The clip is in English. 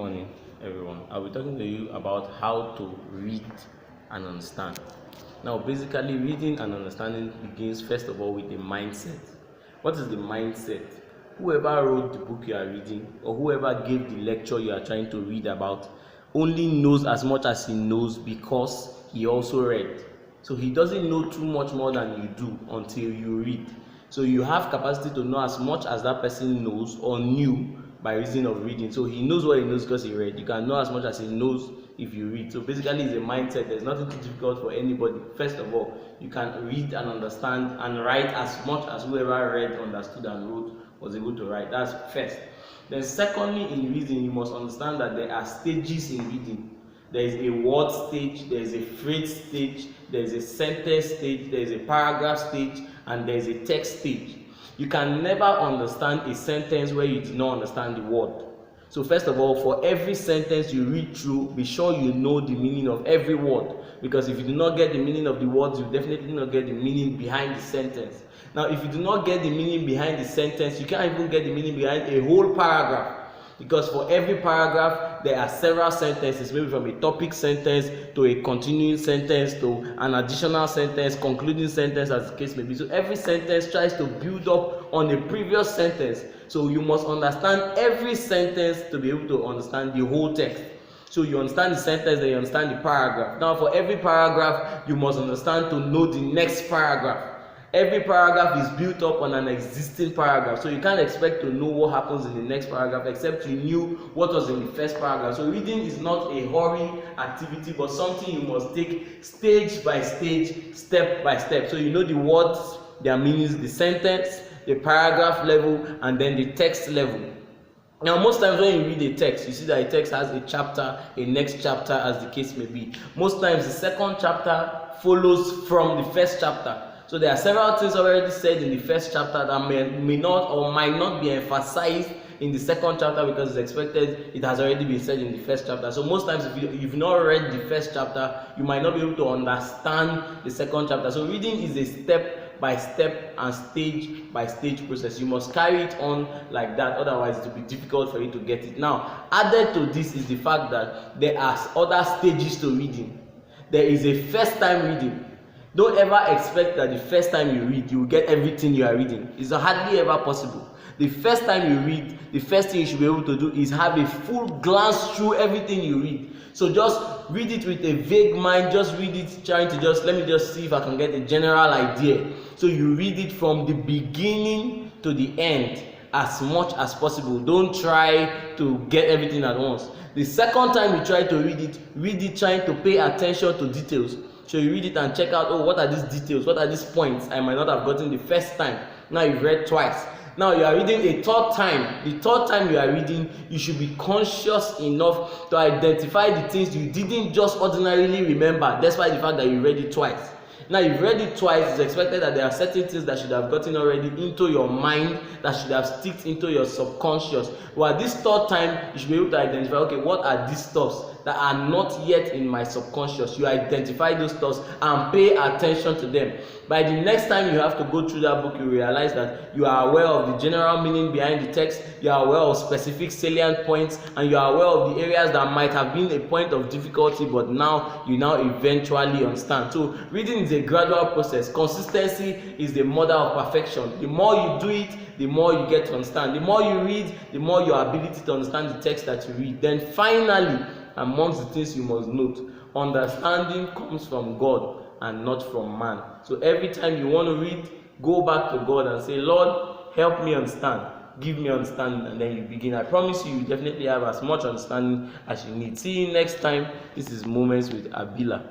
morning, everyone. I'll be talking to you about how to read and understand. Now, basically, reading and understanding begins first of all with a mindset. What is the mindset? Whoever wrote the book you are reading, or whoever gave the lecture you are trying to read about, only knows as much as he knows because he also read. So he doesn't know too much more than you do until you read. So you have capacity to know as much as that person knows or knew by reason of reading. So he knows what he knows because he read. You can know as much as he knows if you read. So basically it's a mindset. There's nothing too difficult for anybody. First of all, you can read and understand and write as much as whoever read, understood and wrote was able to write. That's first. Then secondly, in reading, you must understand that there are stages in reading. There is a word stage, there is a phrase stage, there is a sentence stage, there is a paragraph stage, and there is a text stage. You can never understand a sentence where you do not understand the word. So first of all, for every sentence you read through, be sure you know the meaning of every word. Because if you do not get the meaning of the words, you definitely not get the meaning behind the sentence. Now, if you do not get the meaning behind the sentence, you can't even get the meaning behind a whole paragraph. Because for every paragraph, there are several sentences, maybe from a topic sentence to a continuing sentence to an additional sentence, concluding sentence, as the case may be. So every sentence tries to build up on a previous sentence. So you must understand every sentence to be able to understand the whole text. So you understand the sentence, then you understand the paragraph. Now for every paragraph, you must understand to know the next paragraph. Every paragraph is built up on an existing paragraph, so you can't expect to know what happens in the next paragraph except you knew what was in the first paragraph. So reading is not a hurry activity, but something you must take stage by stage, step by step. So you know the words, their meanings, the sentence, the paragraph level, and then the text level. Now, most times when you read a text, you see that a text has a chapter, a next chapter, as the case may be. Most times the second chapter follows from the first chapter. So there are several things already said in the first chapter that may not or might not be emphasized in the second chapter because it's expected it has already been said in the first chapter. So most times if you've not read the first chapter, you might not be able to understand the second chapter. So reading is a step by step and stage by stage process. You must carry it on like that, otherwise it will be difficult for you to get it. Now, added to this is the fact that there are other stages to reading. There is a first time reading. Don't ever expect that the first time you read, you will get everything you are reading. It's hardly ever possible. The first time you read, the first thing you should be able to do is have a full glance through everything you read. So just read it with a vague mind, just read it trying to let me just see if I can get a general idea. So you read it from the beginning to the end as much as possible. Don't try to get everything at once. The second time you try to read it trying to pay attention to details. So you read it and check out, oh, what are these details? What are these points I might not have gotten the first time? Now you've read twice. Now you are reading a third time. The third time you are reading, you should be conscious enough to identify the things you didn't just ordinarily remember, despite the fact that you read it twice. Now you've read it twice, it's expected that there are certain things that should have gotten already into your mind, that should have sticked into your subconscious. But this third time, you should be able to identify, okay, what are these stuffs that are not yet in my subconscious? You identify those stuffs and pay attention to them. By the next time you have to go through that book, you realize that you are aware of the general meaning behind the text, you are aware of specific salient points, and you are aware of the areas that might have been a point of difficulty, but now you eventually understand. So reading is a gradual process. Consistency is the mother of perfection. The more you do it, the more you get to understand. The more you read, the more your ability to understand the text that you read. Then finally, amongst the things you must note, understanding comes from God and not from man. So every time you want to read, go back to God and say, Lord, help me understand. Give me understanding, and then you begin. I promise you, you definitely have as much understanding as you need. See you next time. This is Moments with Abila.